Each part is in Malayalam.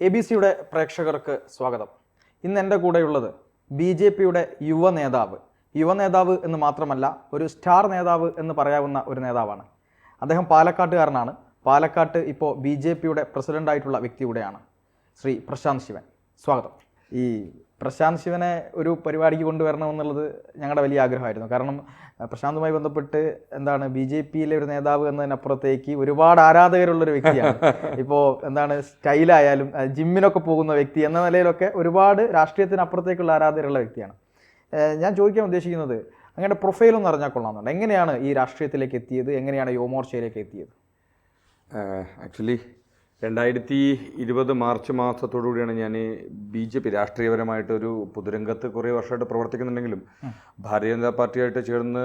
ABC-യുടെ പ്രേക്ഷകർക്ക് സ്വാഗതം. ഇന്ന് എൻ്റെ കൂടെയുള്ളത് BJP-യുടെ യുവനേതാവ് എന്ന് മാത്രമല്ല ഒരു സ്റ്റാർ നേതാവ് എന്ന് പറയാവുന്ന ഒരു നേതാവാണ്. അദ്ദേഹം പാലക്കാട്ടുകാരനാണ്. പാലക്കാട്ട് ഇപ്പോൾ BJP-യുടെ പ്രസിഡൻ്റായിട്ടുള്ള വ്യക്തി കൂടെയാണ് ശ്രീ പ്രശാന്ത് ശിവൻ. സ്വാഗതം. ഈ പ്രശാന്ത് ശിവനെ ഒരു പരിപാടിക്ക് കൊണ്ടുവരണമെന്നുള്ളത് ഞങ്ങളുടെ വലിയ ആഗ്രഹമായിരുന്നു. കാരണം പ്രശാന്തുമായി ബന്ധപ്പെട്ട് BJP-യിലെ ഒരു നേതാവ് എന്നതിനപ്പുറത്തേക്ക് ഒരുപാട് ആരാധകരുള്ളൊരു വ്യക്തിയാണ്. ഇപ്പോൾ സ്റ്റൈലായാലും ജിമ്മിനൊക്കെ പോകുന്ന വ്യക്തി എന്ന നിലയിലൊക്കെ ഒരുപാട് രാഷ്ട്രീയത്തിനപ്പുറത്തേക്കുള്ള ആരാധകരുള്ള വ്യക്തിയാണ്. ഞാൻ ചോദിക്കാൻ ഉദ്ദേശിക്കുന്നത് അങ്ങനെ പ്രൊഫൈലൊന്നും അറിഞ്ഞാൽ കൊള്ളാമെന്നുണ്ട്. എങ്ങനെയാണ് ഈ രാഷ്ട്രീയത്തിലേക്ക് എത്തിയത്? എങ്ങനെയാണ് യുവമോർച്ചയിലേക്ക് എത്തിയത്? ആക്ച്വലി 2020 മാർച്ച് മാസത്തോടുകൂടിയാണ് ഞാൻ BJP രാഷ്ട്രീയപരമായിട്ടൊരു പൊതുരംഗത്ത് കുറേ വർഷമായിട്ട് പ്രവർത്തിക്കുന്നുണ്ടെങ്കിലും ഭാരതീയ ജനതാ പാർട്ടിയായിട്ട് ചേർന്ന്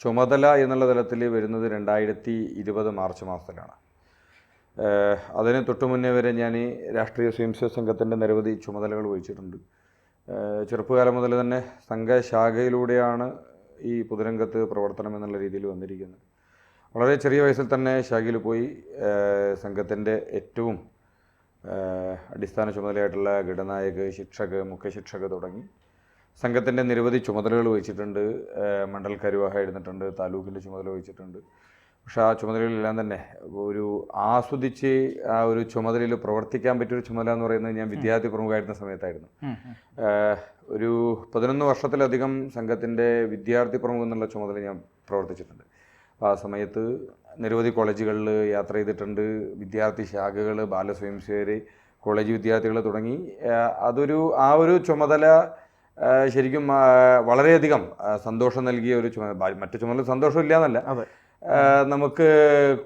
ചുമതല എന്നുള്ള തലത്തിൽ വരുന്നത് 2020 മാർച്ച് മാസത്തിലാണ്. അതിന് തൊട്ടു മുന്നേ വരെ ഞാൻ രാഷ്ട്രീയ സ്വയംസേവക സംഘത്തിൻ്റെ നിരവധി ചുമതലകൾ വഹിച്ചിട്ടുണ്ട്. ചെറുപ്പകാലം മുതൽ തന്നെ സംഘശാഖയിലൂടെയാണ് ഈ പൊതുരംഗത്ത് പ്രവർത്തനം എന്നുള്ള രീതിയിൽ വന്നിരിക്കുന്നത്. വളരെ ചെറിയ വയസ്സിൽ തന്നെ ശാഖയിൽ പോയി സംഘത്തിൻ്റെ ഏറ്റവും അടിസ്ഥാന ചുമതലയായിട്ടുള്ള ഘടനായക്, ശിക്ഷക്, മുഖ്യ ശിക്ഷക് തുടങ്ങി സംഘത്തിൻ്റെ നിരവധി ചുമതലകൾ വഹിച്ചിട്ടുണ്ട്. മണ്ഡൽ കാര്യവാഹമായിരുന്നിട്ടുണ്ട്, താലൂക്കിൻ്റെ ചുമതല വഹിച്ചിട്ടുണ്ട്. പക്ഷേ ആ ചുമതലകളെല്ലാം തന്നെ ഒരു ആസ്വദിച്ച് ആ ഒരു ചുമതലയിൽ പ്രവർത്തിക്കാൻ പറ്റിയൊരു ചുമതല എന്ന് പറയുന്നത് ഞാൻ വിദ്യാർത്ഥി പ്രമുഖമായിരുന്ന സമയത്തായിരുന്നു. ഒരു 11 വർഷത്തിലധികം സംഘത്തിൻ്റെ വിദ്യാർത്ഥി പ്രമുഖ എന്നുള്ള ചുമതല ഞാൻ പ്രവർത്തിച്ചിട്ടുണ്ട്. ആ സമയത്ത് നിരവധി കോളേജുകളിൽ യാത്ര ചെയ്തിട്ടുണ്ട്. വിദ്യാർത്ഥി ശാഖകൾ, ബാലസ്വയംസേവകർ, കോളേജ് വിദ്യാർത്ഥികൾ തുടങ്ങി ആ ഒരു ചുമതല ശരിക്കും വളരെയധികം സന്തോഷം നൽകിയ ഒരു ചുമതല. മറ്റു ചുമതല സന്തോഷമില്ല എന്നല്ല, നമുക്ക്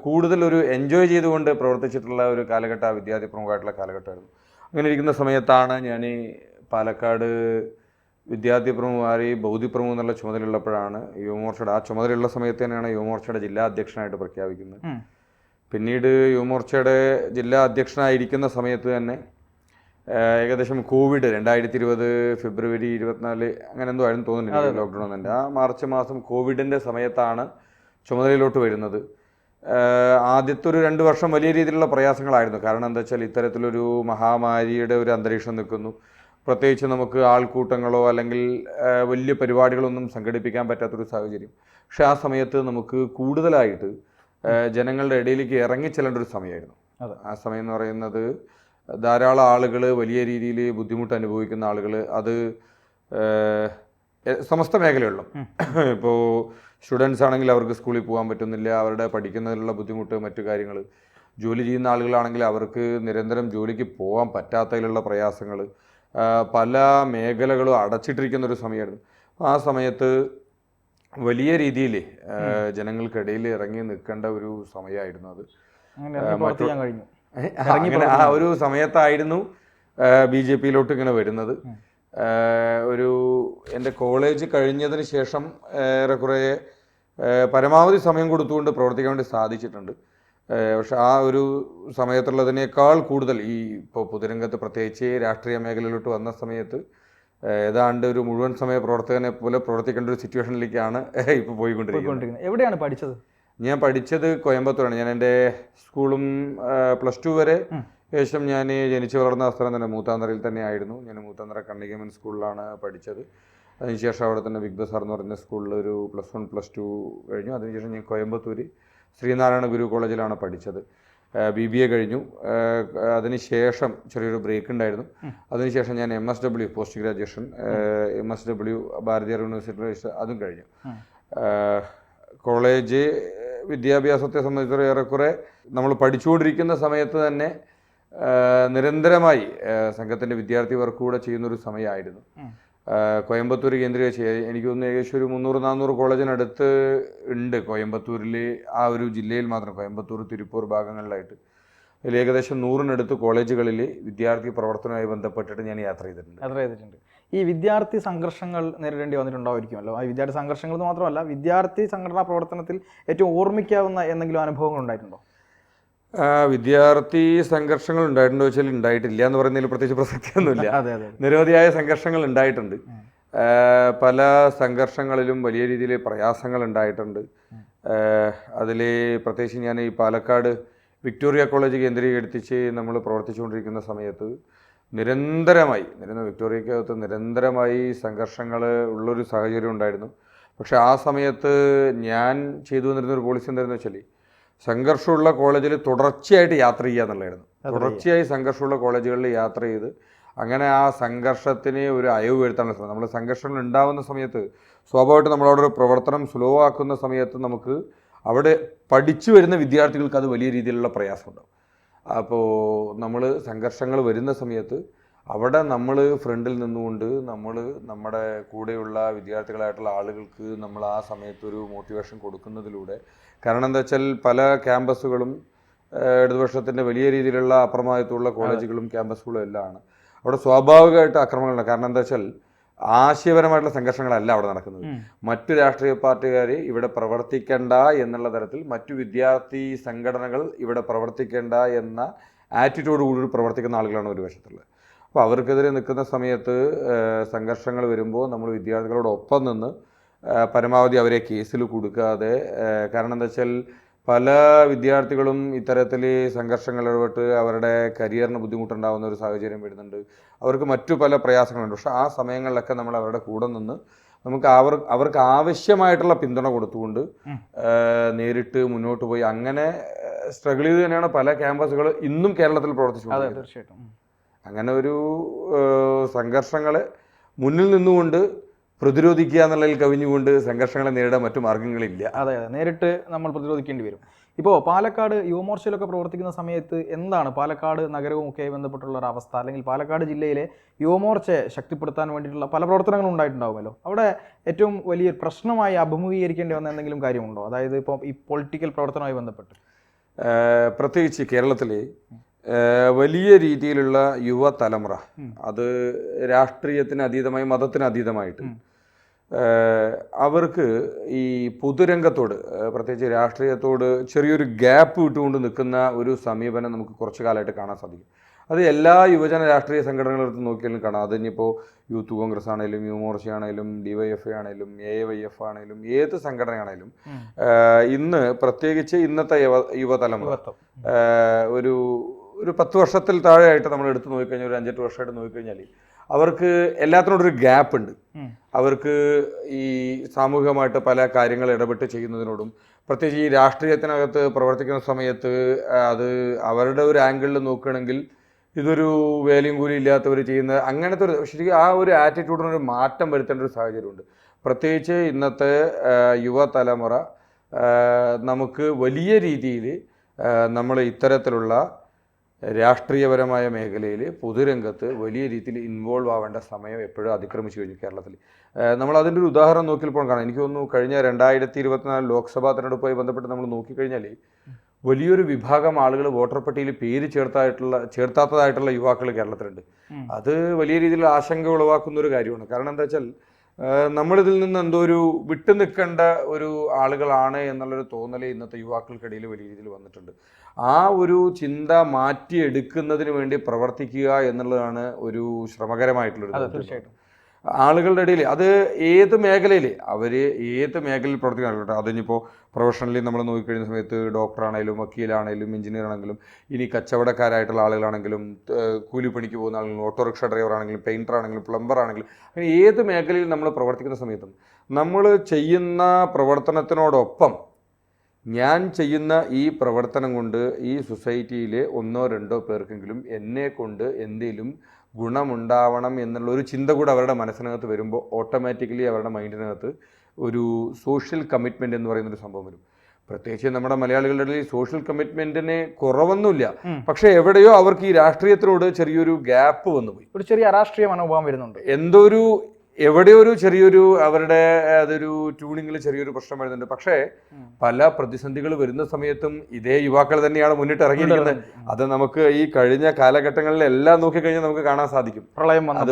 കൂടുതലൊരു എൻജോയ് ചെയ്തുകൊണ്ട് പ്രവർത്തിച്ചിട്ടുള്ള ഒരു കാലഘട്ടം വിദ്യാർത്ഥി പ്രമുഖമായിട്ടുള്ള കാലഘട്ടമായിരുന്നു. അങ്ങനെ ഇരിക്കുന്ന സമയത്താണ് ഞാൻ പാലക്കാട് വിദ്യാർത്ഥി പ്രമുഖമാരി ബൗദ്ധി പ്രമുഖ എന്നുള്ള ചുമതലയുള്ളപ്പോഴാണ് യുവമോർച്ചയുടെ ആ ചുമതലയുള്ള സമയത്ത് തന്നെയാണ് യുവമോർച്ചയുടെ ജില്ലാ അധ്യക്ഷനായിട്ട് പ്രഖ്യാപിക്കുന്നത്. പിന്നീട് യുവമോർച്ചയുടെ ജില്ലാ അധ്യക്ഷനായിരിക്കുന്ന സമയത്ത് തന്നെ ഏകദേശം കോവിഡ് 2020 ഫെബ്രുവരി 24 അങ്ങനെ എന്തോ ആയിരുന്നു തോന്നുന്നില്ല, ലോക്ക്ഡൗൺ തന്നെ. ആ മാർച്ച് മാസം കോവിഡിൻ്റെ സമയത്താണ് ചുമതലയിലോട്ട് വരുന്നത്. ആദ്യത്തെ ഒരു 2 വർഷം വലിയ രീതിയിലുള്ള പ്രയാസങ്ങളായിരുന്നു. കാരണം എന്താ വെച്ചാൽ ഇത്തരത്തിലൊരു മഹാമാരിയുടെ ഒരു അന്തരീക്ഷം നിൽക്കുന്നു. പ്രത്യേകിച്ച് നമുക്ക് ആൾക്കൂട്ടങ്ങളോ അല്ലെങ്കിൽ വലിയ പരിപാടികളൊന്നും സംഘടിപ്പിക്കാൻ പറ്റാത്തൊരു സാഹചര്യം. പക്ഷെ ആ സമയത്ത് നമുക്ക് കൂടുതലായിട്ട് ജനങ്ങളുടെ ഇടയിലേക്ക് ഇറങ്ങിച്ചെല്ലേണ്ട ഒരു സമയമായിരുന്നു. ആ സമയം എന്ന് പറയുന്നത് ധാരാളം ആളുകൾ, വലിയ രീതിയിൽ ബുദ്ധിമുട്ട് അനുഭവിക്കുന്ന ആളുകൾ, അത് സമസ്ത മേഖലകളിലും. ഇപ്പോൾ സ്റ്റുഡൻസ് ആണെങ്കിൽ അവർക്ക് സ്കൂളിൽ പോകാൻ പറ്റുന്നില്ല, അവരുടെ പഠിക്കുന്നതിലുള്ള ബുദ്ധിമുട്ട്, മറ്റു കാര്യങ്ങൾ. ജോലി ചെയ്യുന്ന ആളുകളാണെങ്കിൽ അവർക്ക് നിരന്തരം ജോലിക്ക് പോകാൻ പറ്റാത്തതിലുള്ള പ്രയാസങ്ങൾ, പല മേഖലകളും അടച്ചിട്ടിരിക്കുന്നൊരു സമയമായിരുന്നു. ആ സമയത്ത് വലിയ രീതിയിൽ ജനങ്ങൾക്കിടയിൽ ഇറങ്ങി നിൽക്കേണ്ട ഒരു സമയമായിരുന്നു അത്. അങ്ങനെ ആ ഒരു സമയത്തായിരുന്നു BJP-യിലോട്ട് ഇങ്ങനെ വരുന്നത്. എൻ്റെ കോളേജ് കഴിഞ്ഞതിന് ശേഷം ഏറെക്കുറെ പരമാവധി സമയം കൊടുത്തുകൊണ്ട് പ്രവർത്തിക്കാൻ വേണ്ടി സാധിച്ചിട്ടുണ്ട്. പക്ഷെ ആ ഒരു സമയത്തുള്ളതിനേക്കാൾ കൂടുതൽ ഇപ്പോൾ പൊതുരംഗത്ത് പ്രത്യേകിച്ച് രാഷ്ട്രീയ മേഖലയിലോട്ട് വന്ന സമയത്ത് ഏതാണ്ട് ഒരു മുഴുവൻ സമയ പ്രവർത്തകനെ പോലെ പ്രവർത്തിക്കേണ്ട ഒരു സിറ്റുവേഷനിലേക്കാണ് ഇപ്പോൾ പോയിക്കൊണ്ടിരിക്കുന്നത്. എവിടെയാണ് പഠിച്ചത്? ഞാൻ പഠിച്ചത് കോയമ്പത്തൂരാണ്. ഞാൻ എൻ്റെ സ്കൂളും +2 വരെ ശേഷം ഞാൻ ജനിച്ചു വളർന്ന സ്ഥലം തന്നെ മൂത്താന്തറയിൽ തന്നെ ആയിരുന്നു. ഞാൻ മൂത്താന്തറ കണ്ണികമൻ സ്കൂളിലാണ് പഠിച്ചത്. അതിനുശേഷം അവിടെ തന്നെ ബിഗ് ബസാർ എന്ന് പറയുന്ന സ്കൂളിൽ ഒരു +1 +2 കഴിഞ്ഞു. അതിനുശേഷം ഞാൻ കോയമ്പത്തൂർ ശ്രീനാരായണ ഗുരു കോളേജിലാണ് പഠിച്ചത്. BBA കഴിഞ്ഞു. അതിനുശേഷം ചെറിയൊരു ബ്രേക്ക് ഉണ്ടായിരുന്നു. അതിനുശേഷം ഞാൻ MSW പോസ്റ്റ് ഗ്രാജുവേഷൻ MSW ഭാരതീയ യൂണിവേഴ്സിറ്റി അതും കഴിഞ്ഞു. കോളേജ് വിദ്യാഭ്യാസത്തെ സംബന്ധിച്ചിടത്തോളം ഏറെക്കുറെ നമ്മൾ പഠിച്ചുകൊണ്ടിരിക്കുന്ന സമയത്ത് തന്നെ നിരന്തരമായി സംഘത്തിൻ്റെ വിദ്യാർത്ഥി വർക്ക് കൂടെ ചെയ്യുന്നൊരു സമയമായിരുന്നു. കോയമ്പത്തൂർ കേന്ദ്രീകരിച്ച് എനിക്ക് തോന്നുന്നു ഏകദേശം ഒരു 300-400 കോളേജിനടുത്ത് ഉണ്ട് കോയമ്പത്തൂരിൽ. ആ ഒരു ജില്ലയിൽ മാത്രം കോയമ്പത്തൂർ, തിരുപ്പൂർ ഭാഗങ്ങളിലായിട്ട് അതിൽ ഏകദേശം 100-നടുത്ത് കോളേജുകളിൽ വിദ്യാർത്ഥി പ്രവർത്തനവുമായി ബന്ധപ്പെട്ടിട്ട് ഞാൻ യാത്ര ചെയ്തിട്ടുണ്ട്. ഈ വിദ്യാർത്ഥി സംഘർഷങ്ങൾ നേരിടേണ്ടി വന്നിട്ടുണ്ടാവുമായിരിക്കുമല്ലോ. ആ വിദ്യാർത്ഥി സംഘർഷങ്ങൾ മാത്രമല്ല, വിദ്യാർത്ഥി സംഘടനാ പ്രവർത്തനത്തിൽ ഏറ്റവും ഓർമ്മിക്കാവുന്ന എന്തെങ്കിലും അനുഭവങ്ങൾ ഉണ്ടായിട്ടുണ്ടോ? വിദ്യാർത്ഥി സംഘർഷങ്ങൾ ഉണ്ടായിട്ടുണ്ടോ വെച്ചാൽ ഉണ്ടായിട്ടില്ല എന്ന് പറയുന്നതിൽ പ്രത്യേകിച്ച് പ്രസക്തിയൊന്നുമില്ല. നിരവധിയായ സംഘർഷങ്ങൾ ഉണ്ടായിട്ടുണ്ട്. പല സംഘർഷങ്ങളിലും വലിയ രീതിയിൽ പ്രയാസങ്ങൾ ഉണ്ടായിട്ടുണ്ട്. അതിൽ പ്രത്യേകിച്ച് ഞാൻ ഈ പാലക്കാട് വിക്ടോറിയ കോളേജ് കേന്ദ്രീകരിച്ച് നമ്മൾ പ്രവർത്തിച്ചുകൊണ്ടിരിക്കുന്ന സമയത്ത് നിരന്തരമായി വിക്ടോറിയക്കകത്ത് നിരന്തരമായി സംഘർഷങ്ങൾ ഉള്ളൊരു സാഹചര്യം ഉണ്ടായിരുന്നു. പക്ഷെ ആ സമയത്ത് ഞാൻ ചെയ്തു വന്നിരുന്നൊരു പോളിസി എന്തായിരുന്നു വെച്ചാൽ സംഘർഷമുള്ള കോളേജിൽ തുടർച്ചയായിട്ട് യാത്ര ചെയ്യുക എന്നുള്ളതായിരുന്നു. തുടർച്ചയായി സംഘർഷമുള്ള കോളേജുകളിൽ യാത്ര ചെയ്ത് അങ്ങനെ ആ സംഘർഷത്തിന് ഒരു അയവ് വരുത്താനുള്ള ശ്രമം. നമ്മൾ സംഘർഷങ്ങൾ ഉണ്ടാകുന്ന സമയത്ത് സ്വാഭാവികമായിട്ട് നമ്മളവിടെ ഒരു പ്രവർത്തനം സ്ലോ ആക്കുന്ന സമയത്ത് നമുക്ക് അവിടെ പഠിച്ചു വരുന്ന വിദ്യാർത്ഥികൾക്ക് അത് വലിയ രീതിയിലുള്ള പ്രയാസമുണ്ടാകും. അപ്പോൾ നമ്മൾ സംഘർഷങ്ങൾ വരുന്ന സമയത്ത് അവിടെ നമ്മൾ ഫ്രണ്ടിൽ നിന്നുകൊണ്ട് നമ്മൾ നമ്മുടെ കൂടെയുള്ള വിദ്യാർത്ഥികളായിട്ടുള്ള ആളുകൾക്ക് നമ്മൾ ആ സമയത്തൊരു മോട്ടിവേഷൻ കൊടുക്കുന്നതിലൂടെ, കാരണം എന്താ വെച്ചാൽ പല ക്യാമ്പസുകളും ഇടതുപക്ഷത്തിൻ്റെ വലിയ രീതിയിലുള്ള അപ്രമാദിത്വമുള്ള കോളേജുകളും ക്യാമ്പസുകളും എല്ലാം ആണ്. അവിടെ സ്വാഭാവികമായിട്ട് ആക്രമണങ്ങളുണ്ട്. കാരണം എന്താ വെച്ചാൽ ആശയപരമായിട്ടുള്ള സംഘർഷങ്ങളല്ല അവിടെ നടക്കുന്നത്. മറ്റു രാഷ്ട്രീയ പാർട്ടിക്കാർ ഇവിടെ പ്രവർത്തിക്കേണ്ട എന്നുള്ള തരത്തിൽ മറ്റു വിദ്യാർത്ഥി സംഘടനകൾ ഇവിടെ പ്രവർത്തിക്കേണ്ട എന്ന ആറ്റിറ്റ്യൂഡ് കൂടി പ്രവർത്തിക്കുന്ന ആളുകളാണ് ഒരു വശത്തുള്ളത്. അപ്പോൾ അവർക്കെതിരെ നിൽക്കുന്ന സമയത്ത് സംഘർഷങ്ങൾ വരുമ്പോൾ നമ്മൾ വിദ്യാർത്ഥികളോടൊപ്പം നിന്ന് പരമാവധി അവരെ കേസിൽ കൊടുക്കാതെ, കാരണം എന്താ വെച്ചാൽ പല വിദ്യാർത്ഥികളും ഇത്തരത്തിൽ സംഘർഷങ്ങൾ ഇടപെട്ട് അവരുടെ കരിയറിന് ബുദ്ധിമുട്ടുണ്ടാകുന്ന ഒരു സാഹചര്യം വരുന്നുണ്ട്. അവർക്ക് മറ്റു പല പ്രയാസങ്ങളുണ്ട്. പക്ഷെ ആ സമയങ്ങളിലൊക്കെ നമ്മൾ അവരുടെ കൂടെ നിന്ന് നമുക്ക് അവർക്ക് ആവശ്യമായിട്ടുള്ള പിന്തുണ കൊടുത്തുകൊണ്ട് നേരിട്ട് മുന്നോട്ട് പോയി അങ്ങനെ സ്ട്രഗിൾ ചെയ്ത് തന്നെയാണ് പല ക്യാമ്പസുകൾ ഇന്നും കേരളത്തിൽ പ്രവർത്തിച്ചുകൊണ്ടിരിക്കുന്നത്. അങ്ങനെ ഒരു സംഘർഷങ്ങളെ മുന്നിൽ നിന്നുകൊണ്ട് പ്രതിരോധിക്കുക എന്നുള്ളതിൽ കവിഞ്ഞുകൊണ്ട് സംഘർഷങ്ങളെ നേരിടാൻ മറ്റു മാർഗങ്ങളില്ല. അതെ, നേരിട്ട് നമ്മൾ പ്രതിരോധിക്കേണ്ടി വരും. ഇപ്പോൾ പാലക്കാട് യുവമോർച്ചയിലൊക്കെ പ്രവർത്തിക്കുന്ന സമയത്ത് എന്താണ് പാലക്കാട് നഗരവും ഒക്കെ ബന്ധപ്പെട്ടുള്ള ഒരു അവസ്ഥ, അല്ലെങ്കിൽ പാലക്കാട് ജില്ലയിലെ യുവമോർച്ചയെ ശക്തിപ്പെടുത്താൻ വേണ്ടിയിട്ടുള്ള പല പ്രവർത്തനങ്ങളും ഉണ്ടായിട്ടുണ്ടാവുമല്ലോ. അവിടെ ഏറ്റവും വലിയ പ്രശ്നമായി അഭിമുഖീകരിക്കേണ്ടി വന്ന എന്തെങ്കിലും കാര്യമുണ്ടോ? അതായത് ഇപ്പോൾ ഈ പൊളിറ്റിക്കൽ പ്രവർത്തനവുമായി ബന്ധപ്പെട്ട് പ്രത്യേകിച്ച് കേരളത്തിൽ വലിയ രീതിയിലുള്ള യുവതലമുറ, അത് രാഷ്ട്രീയത്തിന് അതീതമായി മതത്തിന് അതീതമായിട്ട് അവർക്ക് ഈ പൊതുരംഗത്തോട് പ്രത്യേകിച്ച് രാഷ്ട്രീയത്തോട് ചെറിയൊരു ഗ്യാപ്പ് വിട്ടുകൊണ്ട് നിൽക്കുന്ന ഒരു സമീപനം നമുക്ക് കുറച്ചു കാലമായിട്ട് കാണാൻ സാധിക്കും. അത് എല്ലാ യുവജന രാഷ്ട്രീയ സംഘടനകളെടുത്ത് നോക്കിയാലും കാണാം. അതിനിപ്പോൾ യൂത്ത് കോൺഗ്രസ് ആണെങ്കിലും യുവമോർച്ച ആണെങ്കിലും DYFI ആണെങ്കിലും AYF ആണെങ്കിലും ഏത് സംഘടനയാണെങ്കിലും ഇന്ന് പ്രത്യേകിച്ച് ഇന്നത്തെ യുവതലമുറ ഒരു 10 വർഷത്തിൽ താഴെയായിട്ട് നമ്മൾ എടുത്ത് നോക്കിക്കഴിഞ്ഞാൽ, ഒരു 5-8 വർഷമായിട്ട് നോക്കിക്കഴിഞ്ഞാൽ അവർക്ക് എല്ലാത്തിനോടൊരു ഗ്യാപ്പ് ഉണ്ട്. അവർക്ക് ഈ സാമൂഹികമായിട്ട് പല കാര്യങ്ങൾ ഇടപെട്ട് ചെയ്യുന്നതിനോടും പ്രത്യേകിച്ച് ഈ രാഷ്ട്രീയത്തിനകത്ത് പ്രവർത്തിക്കുന്ന സമയത്ത് അത് അവരുടെ ഒരു ആംഗിളിൽ നോക്കുകയാണെങ്കിൽ ഇതൊരു വേലയും കൂലി ഇല്ലാത്തവർ ചെയ്യുന്ന അങ്ങനത്തെ ഒരു ശരിക്കും ആ ഒരു ആറ്റിറ്റ്യൂഡിനൊരു മാറ്റം വരുത്തേണ്ട ഒരു സാഹചര്യമുണ്ട്. പ്രത്യേകിച്ച് ഇന്നത്തെ യുവതലമുറ നമുക്ക് വലിയ രീതിയിൽ നമ്മൾ ഇത്തരത്തിലുള്ള രാഷ്ട്രീയപരമായ മേഖലയിൽ പൊതുരംഗത്ത് വലിയ രീതിയിൽ ഇൻവോൾവ് ആവേണ്ട സമയം എപ്പോഴും അതിക്രമിച്ചു കഴിഞ്ഞു കേരളത്തിൽ. നമ്മൾ അതിൻ്റെ ഒരു ഉദാഹരണം നോക്കിയപ്പോൾ കാണാം. എനിക്ക് തോന്നുന്നു കഴിഞ്ഞ 2024 ലോക്സഭാ തെരഞ്ഞെടുപ്പുമായി ബന്ധപ്പെട്ട് നമ്മൾ നോക്കിക്കഴിഞ്ഞാൽ വലിയൊരു വിഭാഗം ആളുകൾ വോട്ടർ പട്ടികയിൽ പേര് ചേർത്താത്തതായിട്ടുള്ള യുവാക്കൾ കേരളത്തിലുണ്ട്. അത് വലിയ രീതിയിൽ ആശങ്ക ഉളവാക്കുന്ന ഒരു കാര്യമാണ്. കാരണം എന്താ വെച്ചാൽ നമ്മളിതിൽ നിന്ന് എന്തോ ഒരു വിട്ടു നിൽക്കേണ്ട ഒരു ആളുകളാണ് എന്നുള്ളൊരു തോന്നൽ ഇന്നത്തെ യുവാക്കൾക്കിടയിൽ വലിയ രീതിയിൽ വന്നിട്ടുണ്ട്. ആ ഒരു ചിന്ത മാറ്റിയെടുക്കുന്നതിന് വേണ്ടി പ്രവർത്തിക്കുക എന്നുള്ളതാണ് ഒരു ശ്രമകരമായിട്ടുള്ളൊരു തീർച്ചയായിട്ടും ആളുകളുടെ ഇടയിൽ. അത് ഏത് മേഖലയിൽ ഏത് മേഖലയിൽ പ്രവർത്തിക്കാനായിട്ട്, അതിനിപ്പോൾ പ്രൊഫഷണലി നമ്മൾ നോക്കിക്കഴിഞ്ഞ സമയത്ത് ഡോക്ടറാണെങ്കിലും വക്കീലാണെങ്കിലും എഞ്ചിനീയർ ആണെങ്കിലും ഇനി കച്ചവടക്കാരായിട്ടുള്ള ആളുകളാണെങ്കിലും കൂലിപ്പണിക്ക് പോകുന്ന ആണെങ്കിലും ഓട്ടോറിക്ഷ ഡ്രൈവർ ആണെങ്കിലും പെയിൻറ്റർ ആണെങ്കിലും പ്ലംബർ ആണെങ്കിലും അങ്ങനെ ഏത് മേഖലയിൽ നമ്മൾ പ്രവർത്തിക്കുന്ന സമയത്തും നമ്മൾ ചെയ്യുന്ന പ്രവർത്തനത്തിനോടൊപ്പം ഞാൻ ചെയ്യുന്ന ഈ പ്രവർത്തനം കൊണ്ട് ഈ സൊസൈറ്റിയിലെ 1-2 പേർക്കെങ്കിലും എന്നെ കൊണ്ട് എന്തെങ്കിലും ഗുണമുണ്ടാവണം എന്നുള്ളൊരു ചിന്ത കൂടെ അവരുടെ മനസ്സിനകത്ത് വരുമ്പോൾ ഓട്ടോമാറ്റിക്കലി അവരുടെ മൈൻഡിനകത്ത് ഒരു സോഷ്യൽ കമ്മിറ്റ്മെൻറ്റ് എന്ന് പറയുന്നൊരു സംഭവം വരും. പ്രത്യേകിച്ച് നമ്മുടെ മലയാളികളുടെ ഇടയിൽ സോഷ്യൽ കമ്മിറ്റ്മെൻറ്റിന് കുറവൊന്നുമില്ല. പക്ഷേ എവിടെയോ അവർക്ക് ഈ രാഷ്ട്രീയത്തിനോട് ചെറിയൊരു ഗ്യാപ്പ് വന്നുപോയി, ഒരു ചെറിയ അരാഷ്ട്രീയ മനോഭാവം വരുന്നുണ്ട്. എവിടെയോ ഒരു ചെറിയൊരു അവരുടെ അതൊരു ട്യൂണിങ്ങിൽ ചെറിയൊരു പ്രശ്നം വരുന്നുണ്ട്. പക്ഷേ പല പ്രതിസന്ധികൾ വരുന്ന സമയത്തും ഇതേ യുവാക്കൾ തന്നെയാണ് മുന്നിട്ട് ഇറങ്ങിയിരിക്കുന്നത്. അത് നമുക്ക് ഈ കഴിഞ്ഞ കാലഘട്ടങ്ങളിലെല്ലാം നോക്കിക്കഴിഞ്ഞാൽ നമുക്ക് കാണാൻ സാധിക്കും.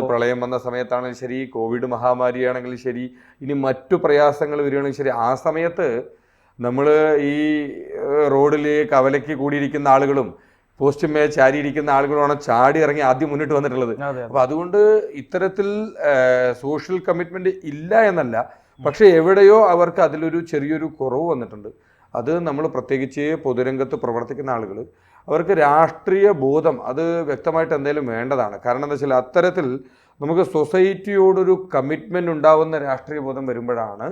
പ്രളയം വന്ന സമയത്താണെങ്കിലും ശരി, കോവിഡ് മഹാമാരിയാണെങ്കിലും ശരി, ഇനി മറ്റു പ്രയാസങ്ങൾ വരികയാണെങ്കിൽ ശരി, ആ സമയത്ത് നമ്മൾ ഈ റോഡിൽ കവലയ്ക്ക് കൂടിയിരിക്കുന്ന ആളുകളും പോസ്റ്റുമേ ചാരിയിരിക്കുന്ന ആളുകളാണ് ചാടി ഇറങ്ങി ആദ്യം മുന്നിട്ട് വന്നിട്ടുള്ളത്. അപ്പോൾ അതുകൊണ്ട് ഇത്തരത്തിൽ സോഷ്യൽ കമ്മിറ്റ്മെന്റ് ഇല്ല എന്നല്ല, പക്ഷെ എവിടെയോ അവർക്ക് അതിലൊരു ചെറിയൊരു കുറവ് വന്നിട്ടുണ്ട്. അത് നമ്മൾ പ്രത്യേകിച്ച് പൊതുരംഗത്ത് പ്രവർത്തിക്കുന്ന ആളുകൾ അവർക്ക് രാഷ്ട്രീയ ബോധം അത് വ്യക്തമായിട്ട് എന്തെങ്കിലും വേണ്ടതാണ്. കാരണം എന്താ വെച്ചാൽ അത്തരത്തിൽ നമുക്ക് സൊസൈറ്റിയോടൊരു കമ്മിറ്റ്മെൻ്റ് ഉണ്ടാവുന്ന രാഷ്ട്രീയ ബോധം വരുമ്പോഴാണ്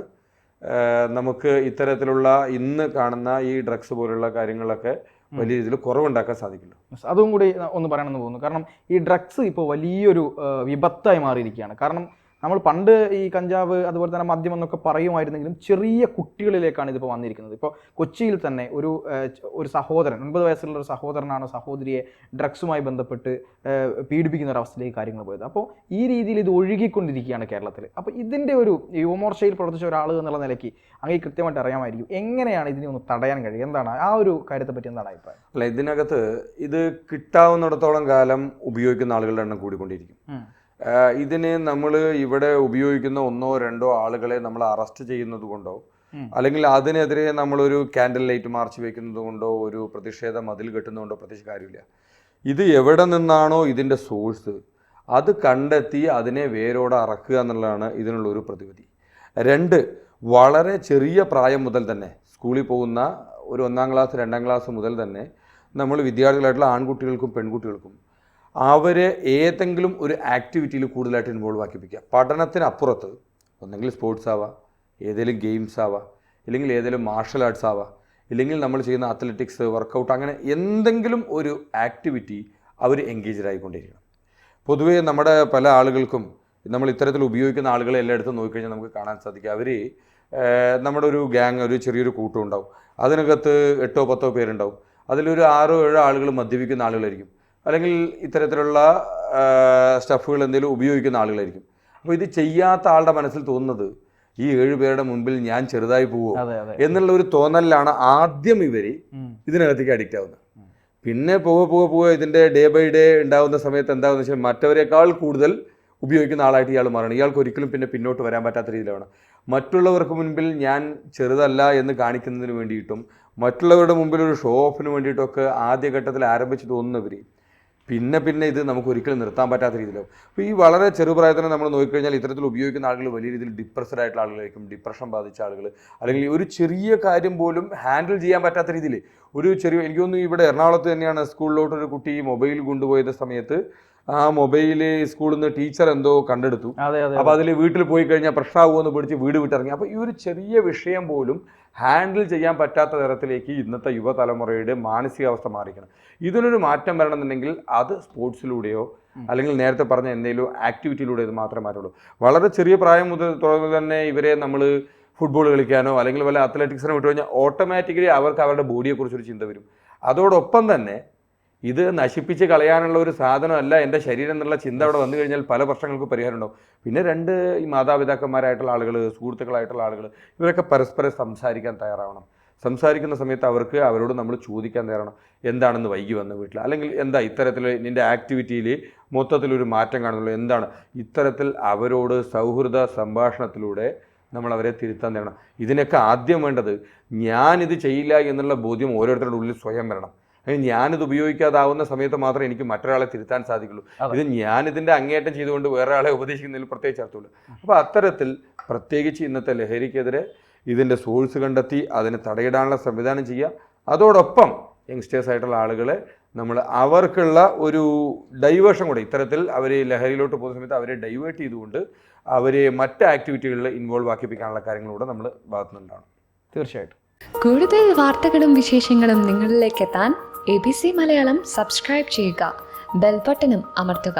നമുക്ക് ഇത്തരത്തിലുള്ള ഇന്ന് കാണുന്ന ഈ ഡ്രഗ്സ് പോലുള്ള കാര്യങ്ങളൊക്കെ വലിയ രീതിയിൽ കുറവുണ്ടാക്കാൻ സാധിക്കില്ല. അതും കൂടി ഒന്ന് പറയണമെന്ന് തോന്നുന്നു. കാരണം ഈ ഡ്രഗ്സ് ഇപ്പോൾ വലിയൊരു വിപത്തായി മാറിയിരിക്കുകയാണ്. കാരണം നമ്മൾ പണ്ട് ഈ കഞ്ചാവ് അതുപോലെ തന്നെ മദ്യം എന്നൊക്കെ പറയുമായിരുന്നെങ്കിലും ചെറിയ കുട്ടികളിലേക്കാണ് ഇതിപ്പോൾ വന്നിരിക്കുന്നത്. ഇപ്പോൾ കൊച്ചിയിൽ തന്നെ ഒരു സഹോദരൻ 9 വയസ്സുള്ള ഒരു സഹോദരനാണ് സഹോദരിയെ ഡ്രഗ്സുമായി ബന്ധപ്പെട്ട് പീഡിപ്പിക്കുന്ന ഒരു അവസ്ഥയിലേക്ക് കാര്യങ്ങൾ പോയത്. അപ്പോൾ ഈ രീതിയിൽ ഇത് ഒഴുകിക്കൊണ്ടിരിക്കുകയാണ് കേരളത്തിൽ. അപ്പോൾ ഇതിൻ്റെ ഒരു യുവമോർച്ചയിൽ പ്രവർത്തിച്ച ഒരാൾ എന്നുള്ള നിലയ്ക്ക് അങ്ങനെ കൃത്യമായിട്ട് അറിയാമായിരിക്കും എങ്ങനെയാണ് ഇതിനെ ഒന്ന് തടയാൻ കഴിയുക, എന്താണ് ആ ഒരു കാര്യത്തെ പറ്റി എന്താണ് അഭിപ്രായം? അല്ല, ഇതിനകത്ത് ഇത് കിട്ടാവുന്നിടത്തോളം കാലം ഉപയോഗിക്കുന്ന ആളുകളുടെ എണ്ണം കൂടിക്കൊണ്ടിരിക്കും. ഇതിന് നമ്മൾ ഇവിടെ ഉപയോഗിക്കുന്ന 1-2 ആളുകളെ നമ്മൾ അറസ്റ്റ് ചെയ്യുന്നത് കൊണ്ടോ അല്ലെങ്കിൽ അതിനെതിരെ നമ്മളൊരു ക്യാൻഡിൽ ലൈറ്റ് മാർച്ച് വയ്ക്കുന്നത് കൊണ്ടോ ഒരു പ്രതിഷേധ മതിൽ കെട്ടുന്നതുകൊണ്ടോ പ്രത്യേകിച്ച് കാര്യമില്ല. ഇത് എവിടെ നിന്നാണോ ഇതിൻ്റെ സോഴ്സ് അത് കണ്ടെത്തി അതിനെ വേരോടെ അറക്കുക എന്നുള്ളതാണ് ഇതിനുള്ളൊരു പ്രതിവിധി. 2, വളരെ ചെറിയ പ്രായം മുതൽ തന്നെ സ്കൂളിൽ പോകുന്ന ഒരു 1-ാം ക്ലാസ് 2-ാം ക്ലാസ് മുതൽ തന്നെ നമ്മൾ വിദ്യാർത്ഥികളായിട്ടുള്ള ആൺകുട്ടികൾക്കും പെൺകുട്ടികൾക്കും അവരെ ഏതെങ്കിലും ഒരു ആക്ടിവിറ്റിയിൽ കൂടുതലായിട്ട് ഇൻവോൾവ് ആക്കിപ്പിക്കുക. പഠനത്തിനപ്പുറത്ത് ഒന്നെങ്കിൽ സ്പോർട്സ് ആവാം, ഏതെങ്കിലും ഗെയിംസ് ആവാം, ഇല്ലെങ്കിൽ ഏതെങ്കിലും മാർഷൽ ആർട്സ് ആവാം, ഇല്ലെങ്കിൽ നമ്മൾ ചെയ്യുന്ന അത്ലറ്റിക്സ് വർക്കൗട്ട്, അങ്ങനെ എന്തെങ്കിലും ഒരു ആക്ടിവിറ്റി അവർ എൻഗേജ്ഡ് ആയിക്കൊണ്ടിരിക്കണം. പൊതുവേ നമ്മുടെ പല ആളുകൾക്കും നമ്മൾ ഇത്തരത്തിൽ ഉപയോഗിക്കുന്ന ആളുകളെ എല്ലായിടത്തും നോക്കിക്കഴിഞ്ഞാൽ നമുക്ക് കാണാൻ സാധിക്കും. അവർ നമ്മുടെ ഒരു ഗ്യാങ്, ഒരു ചെറിയൊരു കൂട്ടം ഉണ്ടാവും. അതിനകത്ത് 8-10 പേരുണ്ടാവും. അതിലൊരു 6-7 ആളുകൾ മദ്യപിക്കുന്ന ആളുകളായിരിക്കും, അല്ലെങ്കിൽ ഇത്തരത്തിലുള്ള സ്റ്റഫുകൾ എന്തെങ്കിലും ഉപയോഗിക്കുന്ന ആളുകളായിരിക്കും. അപ്പോൾ ഇത് ചെയ്യാത്ത ആളുടെ മനസ്സിൽ തോന്നുന്നത് ഈ 7 പേരുടെ മുൻപിൽ ഞാൻ ചെറുതായി പോവോ എന്നുള്ള ഒരു തോന്നലിലാണ് ആദ്യം ഇവർ ഇതിനകത്തേക്ക് അഡിക്റ്റ് ആവുന്നത്. പിന്നെ പോവുക ഇതിൻ്റെ ഡേ ബൈ ഡേ ഉണ്ടാകുന്ന സമയത്ത് എന്താണെന്ന് വെച്ചാൽ മറ്റവരെക്കാൾ കൂടുതൽ ഉപയോഗിക്കുന്ന ആളായിട്ട് ഇയാൾ മാറണം. ഇയാൾക്ക് ഒരിക്കലും പിന്നെ പിന്നോട്ട് വരാൻ പറ്റാത്ത രീതിയിലാണ്. മറ്റുള്ളവർക്ക് മുൻപിൽ ഞാൻ ചെറുതല്ല എന്ന് കാണിക്കുന്നതിന് വേണ്ടിയിട്ടും മറ്റുള്ളവരുടെ മുമ്പിൽ ഒരു ഷോ ഓഫിന് വേണ്ടിയിട്ടൊക്കെ ആദ്യഘട്ടത്തിൽ ആരംഭിച്ച് തോന്നുന്നവർ പിന്നെ ഇത് നമുക്ക് ഒരിക്കലും നിർത്താൻ പറ്റാത്ത രീതിയിലാവും. അപ്പോൾ ഈ വളരെ ചെറുപ്രായത്തിൽ നമ്മൾ നോക്കിക്കഴിഞ്ഞാൽ ഇത്തരത്തിൽ ഉപയോഗിക്കുന്ന ആളുകൾ വലിയ രീതിയിൽ ഡിപ്രസ്ഡ് ആയിട്ടുള്ള ആളുകളായിരിക്കും, ഡിപ്രഷൻ ബാധിച്ച ആളുകൾ, അല്ലെങ്കിൽ ഒരു ചെറിയ കാര്യം പോലും ഹാൻഡിൽ ചെയ്യാൻ പറ്റാത്ത രീതിയിൽ എനിക്ക് തോന്നുന്നു ഇവിടെ എറണാകുളത്ത് തന്നെയാണ് സ്കൂളിലോട്ടൊരു കുട്ടി മൊബൈൽ കൊണ്ടുപോയത് സമയത്ത് ആ മൊബൈൽ സ്കൂളിൽ നിന്ന് ടീച്ചർ എന്തോ കണ്ടെടുത്തു. അപ്പോൾ അതിൽ വീട്ടിൽ പോയി കഴിഞ്ഞാൽ പ്രശ്നമാകുമെന്ന് പിടിച്ച് വീട് വിട്ടിറങ്ങി. അപ്പോൾ ഈ ഒരു ചെറിയ വിഷയം പോലും ഹാൻഡിൽ ചെയ്യാൻ പറ്റാത്ത തരത്തിലേക്ക് ഇന്നത്തെ യുവതലമുറയുടെ മാനസികാവസ്ഥ മാറിക്കണം. ഇതിനൊരു മാറ്റം വരണമെന്നുണ്ടെങ്കിൽ അത് സ്പോർട്സിലൂടെയോ അല്ലെങ്കിൽ നേരത്തെ പറഞ്ഞ എന്തെങ്കിലും ആക്ടിവിറ്റിയിലൂടെ ഇത് മാത്രമേ മാറ്റുള്ളൂ. വളരെ ചെറിയ പ്രായം മുതൽ തന്നെ ഇവരെ നമ്മൾ ഫുട്ബോൾ കളിക്കാനോ അല്ലെങ്കിൽ വല്ല അത്ലറ്റിക്സിനോ വിട്ടു കഴിഞ്ഞാൽ ഓട്ടോമാറ്റിക്കലി അവർക്ക് അവരുടെ ബോഡിയെക്കുറിച്ചൊരു ചിന്ത വരും. അതോടൊപ്പം തന്നെ ഇത് നശിപ്പിച്ച് കളയാനുള്ള ഒരു സാധനമല്ല എൻ്റെ ശരീരം എന്നുള്ള ചിന്ത അവിടെ വന്നു കഴിഞ്ഞാൽ പല പ്രശ്നങ്ങൾക്ക് പരിഹാരം ഉണ്ടാവും. പിന്നെ 2 ഈ മാതാപിതാക്കന്മാരായിട്ടുള്ള ആളുകൾ, സുഹൃത്തുക്കളായിട്ടുള്ള ആളുകൾ, ഇവരൊക്കെ പരസ്പരം സംസാരിക്കാൻ തയ്യാറാവണം. സംസാരിക്കുന്ന സമയത്ത് അവരോട് നമ്മൾ ചോദിക്കാൻ തയ്യാറാണ്, എന്താണെന്ന് വൈകി വന്ന വീട്ടിൽ, അല്ലെങ്കിൽ എന്താ ഇത്തരത്തിൽ നിൻ്റെ ആക്ടിവിറ്റിയിൽ മൊത്തത്തിലൊരു മാറ്റം കാണുന്നുള്ളൂ, എന്താണ് ഇത്തരത്തിൽ അവരോട് സൗഹൃദ സംഭാഷണത്തിലൂടെ നമ്മൾ അവരെ തിരുത്താൻ തരണം. ഇതിനൊക്കെ ആദ്യം വേണ്ടത് ഞാനിത് ചെയ്യില്ല എന്നുള്ള ബോധ്യം ഓരോരുത്തരുടെ ഉള്ളിൽ സ്വയം വരണം. ഞാനിത് ഉപയോഗിക്കാതാവുന്ന സമയത്ത് മാത്രമേ എനിക്ക് മറ്റൊരാളെ തിരുത്താൻ സാധിക്കുള്ളൂ. ഇത് ഞാനിതിൻ്റെ അങ്ങേയറ്റം ചെയ്തുകൊണ്ട് വേറെ ആളെ ഉപദേശിക്കുന്നതിൽ പ്രത്യേകിച്ച് അർത്ഥമില്ല. അപ്പോൾ അത്തരത്തിൽ പ്രത്യേകിച്ച് ഇന്നത്തെ ലഹരിക്കെതിരെ ഇതിൻ്റെ സോഴ്സ് കണ്ടെത്തി അതിനെ തടയിടാനുള്ള സംവിധാനം ചെയ്യുക. അതോടൊപ്പം യങ്സ്റ്റേഴ്സ് ആയിട്ടുള്ള ആളുകളെ നമ്മൾ അവർക്കുള്ള ഒരു ഡൈവേർഷൻ കൂടെ, ഇത്തരത്തിൽ അവർ ലഹരിയിലോട്ട് പോകുന്ന സമയത്ത് അവരെ ഡൈവേർട്ട് ചെയ്തുകൊണ്ട് അവരെ മറ്റ് ആക്ടിവിറ്റികളിൽ ഇൻവോൾവ് ആക്കിപ്പിക്കാനുള്ള കാര്യങ്ങളൂടെ നമ്മൾ ഭാഗത്തുനിന്നുണ്ടാവണം. തീർച്ചയായിട്ടും കൂടുതൽ വാർത്തകളും വിശേഷങ്ങളും നിങ്ങളിലേക്ക് എത്താൻ ABC മലയാളം സബ്സ്ക്രൈബ് ചെയ്യുക, ബെൽ ബട്ടണും അമർത്തുക.